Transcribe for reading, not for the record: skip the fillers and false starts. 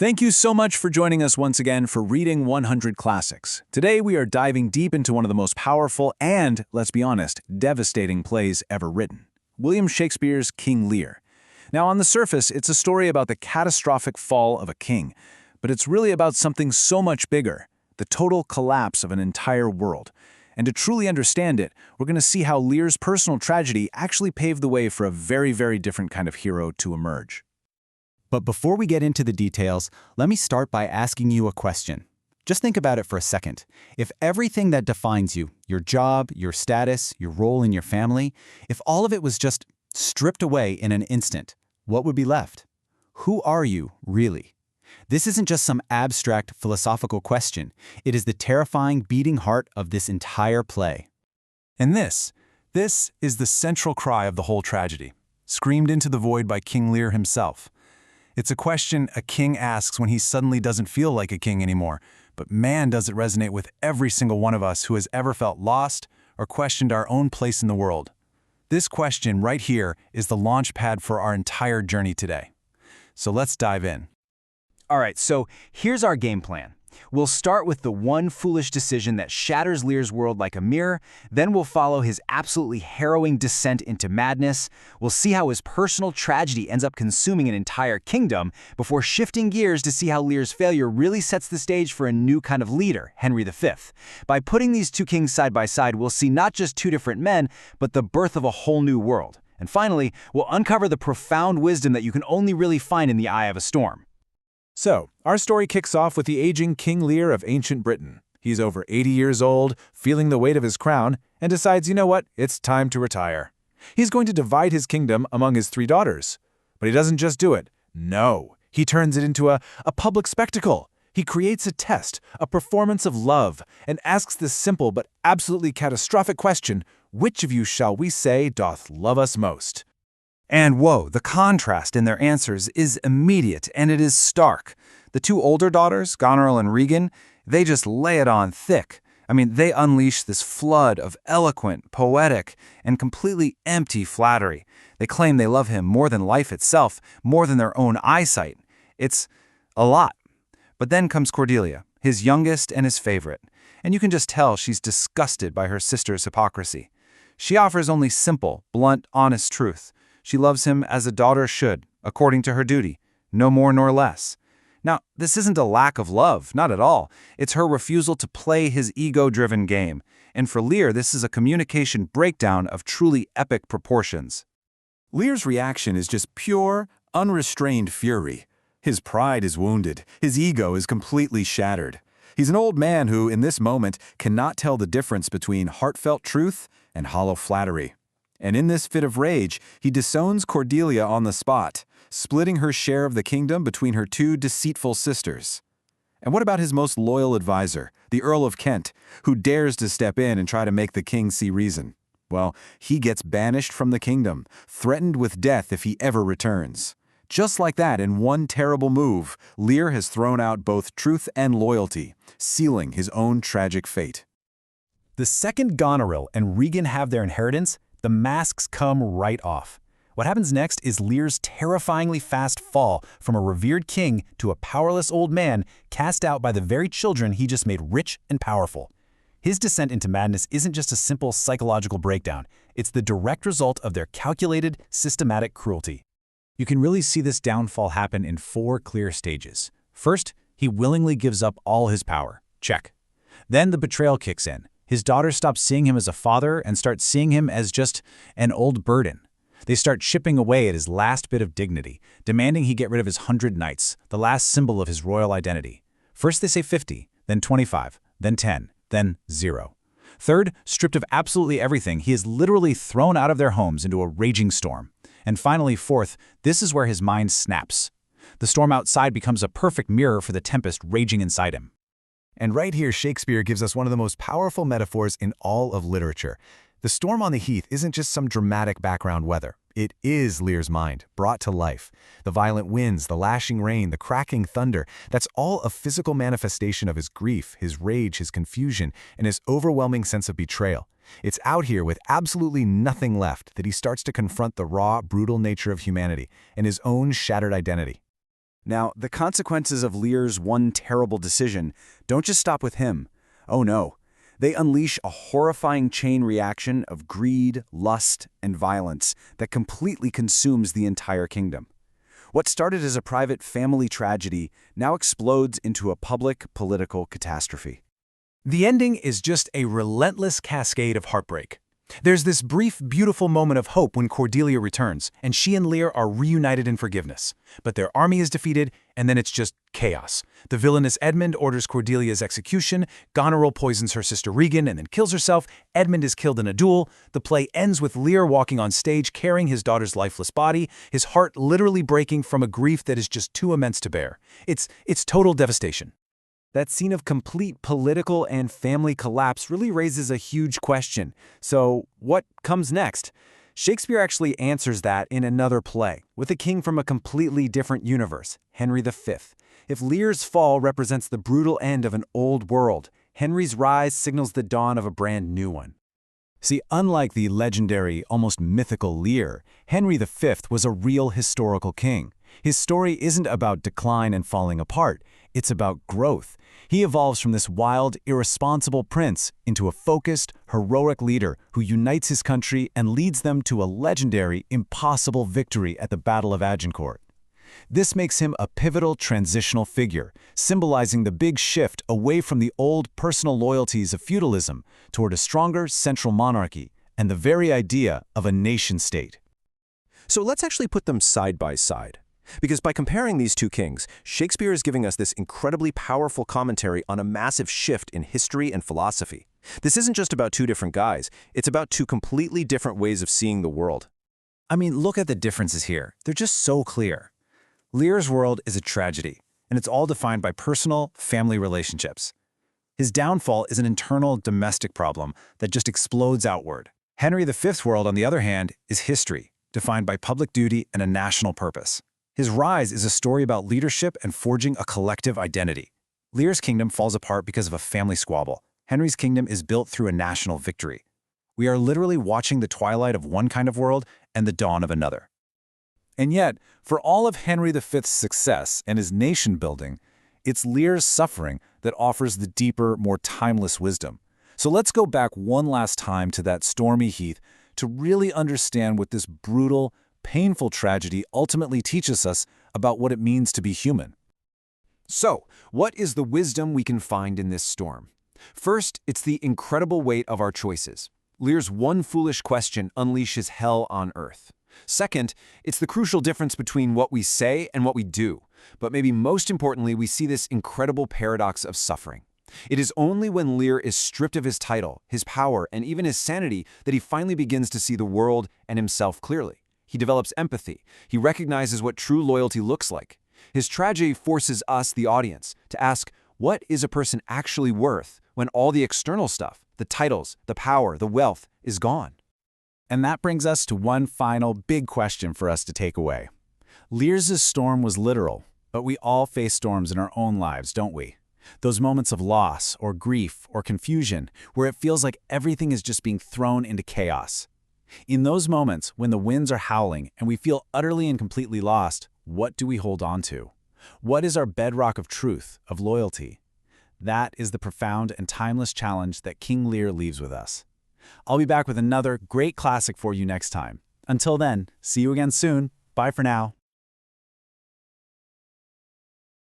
Thank you so much for joining us once again for Reading 100 Classics. Today we are diving deep into one of the most powerful and, let's be honest, devastating plays ever written. William Shakespeare's King Lear. Now on the surface, it's a story about the catastrophic fall of a king, but it's really about something so much bigger, the total collapse of an entire world. And to truly understand it, we're going to see how Lear's personal tragedy actually paved the way for a very, very different kind of hero to emerge. But before we get into the details, let me start by asking you a question. Just think about it for a second. If everything that defines you, your job, your status, your role in your family, if all of it was just stripped away in an instant, what would be left? Who are you, really? This isn't just some abstract philosophical question. It is the terrifying beating heart of this entire play. And this is the central cry of the whole tragedy, screamed into the void by King Lear himself. It's a question a king asks when he suddenly doesn't feel like a king anymore, but man, does it resonate with every single one of us who has ever felt lost or questioned our own place in the world. This question right here is the launch pad for our entire journey today. So let's dive in. All right, so here's our game plan. We'll start with the one foolish decision that shatters Lear's world like a mirror, then we'll follow his absolutely harrowing descent into madness. We'll see how his personal tragedy ends up consuming an entire kingdom before shifting gears to see how Lear's failure really sets the stage for a new kind of leader, Henry V. By putting these two kings side by side, we'll see not just two different men, but the birth of a whole new world. And finally, we'll uncover the profound wisdom that you can only really find in the eye of a storm. So, our story kicks off with the aging King Lear of ancient Britain. He's over 80 years old, feeling the weight of his crown, and decides, you know what, it's time to retire. He's going to divide his kingdom among his 3 daughters. But he doesn't just do it. No, he turns it into a public spectacle. He creates a test, a performance of love, and asks this simple but absolutely catastrophic question, which of you shall we say doth love us most? And whoa, the contrast in their answers is immediate, and it is stark. The 2 older daughters, Goneril and Regan, they just lay it on thick. I mean, they unleash this flood of eloquent, poetic, and completely empty flattery. They claim they love him more than life itself, more than their own eyesight. It's a lot. But then comes Cordelia, his youngest and his favorite, and you can just tell she's disgusted by her sister's hypocrisy. She offers only simple, blunt, honest truth. She loves him as a daughter should, according to her duty, no more nor less. Now, this isn't a lack of love, not at all. It's her refusal to play his ego-driven game. And for Lear, this is a communication breakdown of truly epic proportions. Lear's reaction is just pure, unrestrained fury. His pride is wounded. His ego is completely shattered. He's an old man who, in this moment, cannot tell the difference between heartfelt truth and hollow flattery. And in this fit of rage, he disowns Cordelia on the spot, splitting her share of the kingdom between her 2 deceitful sisters. And what about his most loyal advisor, the Earl of Kent, who dares to step in and try to make the king see reason? Well, he gets banished from the kingdom, threatened with death if he ever returns. Just like that, in one terrible move, Lear has thrown out both truth and loyalty, sealing his own tragic fate. The second Goneril and Regan have their inheritance, the masks come right off. What happens next is Lear's terrifyingly fast fall from a revered king to a powerless old man cast out by the very children he just made rich and powerful. His descent into madness isn't just a simple psychological breakdown. It's the direct result of their calculated, systematic cruelty. You can really see this downfall happen in 4 clear stages. First, he willingly gives up all his power. Check. Then the betrayal kicks in. His daughters stop seeing him as a father and start seeing him as just an old burden. They start chipping away at his last bit of dignity, demanding he get rid of his 100 knights, the last symbol of his royal identity. First they say 50, then 25, then 10, then 0. Third, stripped of absolutely everything, he is literally thrown out of their homes into a raging storm. And finally, fourth, this is where his mind snaps. The storm outside becomes a perfect mirror for the tempest raging inside him. And right here, Shakespeare gives us one of the most powerful metaphors in all of literature. The storm on the heath isn't just some dramatic background weather. It is Lear's mind, brought to life. The violent winds, the lashing rain, the cracking thunder, that's all a physical manifestation of his grief, his rage, his confusion, and his overwhelming sense of betrayal. It's out here with absolutely nothing left that he starts to confront the raw, brutal nature of humanity and his own shattered identity. Now, the consequences of Lear's one terrible decision don't just stop with him. Oh no. They unleash a horrifying chain reaction of greed, lust, and violence that completely consumes the entire kingdom. What started as a private family tragedy now explodes into a public political catastrophe. The ending is just a relentless cascade of heartbreak. There's this brief, beautiful moment of hope when Cordelia returns, and she and Lear are reunited in forgiveness. But their army is defeated, and then it's just chaos. The villainous Edmund orders Cordelia's execution, Goneril poisons her sister Regan and then kills herself, Edmund is killed in a duel, the play ends with Lear walking on stage carrying his daughter's lifeless body, his heart literally breaking from a grief that is just too immense to bear. It's total devastation. That scene of complete political and family collapse really raises a huge question. So, what comes next? Shakespeare actually answers that in another play, with a king from a completely different universe, Henry V. If Lear's fall represents the brutal end of an old world, Henry's rise signals the dawn of a brand new one. See, unlike the legendary, almost mythical Lear, Henry V was a real historical king. His story isn't about decline and falling apart, it's about growth. He evolves from this wild, irresponsible prince into a focused, heroic leader who unites his country and leads them to a legendary, impossible victory at the Battle of Agincourt. This makes him a pivotal transitional figure, symbolizing the big shift away from the old personal loyalties of feudalism toward a stronger central monarchy and the very idea of a nation-state. So let's actually put them side by side. Because by comparing these two kings, Shakespeare is giving us this incredibly powerful commentary on a massive shift in history and philosophy. This isn't just about two different guys, it's about two completely different ways of seeing the world. I mean, look at the differences here. They're just so clear. Lear's world is a tragedy, and it's all defined by personal, family relationships. His downfall is an internal, domestic problem that just explodes outward. Henry V's world, on the other hand, is history, defined by public duty and a national purpose. His rise is a story about leadership and forging a collective identity. Lear's kingdom falls apart because of a family squabble. Henry's kingdom is built through a national victory. We are literally watching the twilight of one kind of world and the dawn of another. And yet, for all of Henry V's success and his nation-building, it's Lear's suffering that offers the deeper, more timeless wisdom. So let's go back one last time to that stormy heath to really understand what this brutal, painful tragedy ultimately teaches us about what it means to be human. So, what is the wisdom we can find in this storm? First, it's the incredible weight of our choices. Lear's one foolish question unleashes hell on earth. Second, it's the crucial difference between what we say and what we do. But maybe most importantly, we see this incredible paradox of suffering. It is only when Lear is stripped of his title, his power, and even his sanity that he finally begins to see the world and himself clearly. He develops empathy. He recognizes what true loyalty looks like. His tragedy forces us, the audience, to ask, what is a person actually worth when all the external stuff, the titles, the power, the wealth, is gone? And that brings us to one final big question for us to take away. Lear's storm was literal, but we all face storms in our own lives, don't we? Those moments of loss or grief or confusion where it feels like everything is just being thrown into chaos. In those moments, when the winds are howling and we feel utterly and completely lost, what do we hold on to? What is our bedrock of truth, of loyalty? That is the profound and timeless challenge that King Lear leaves with us. I'll be back with another great classic for you next time. Until then, see you again soon. Bye for now.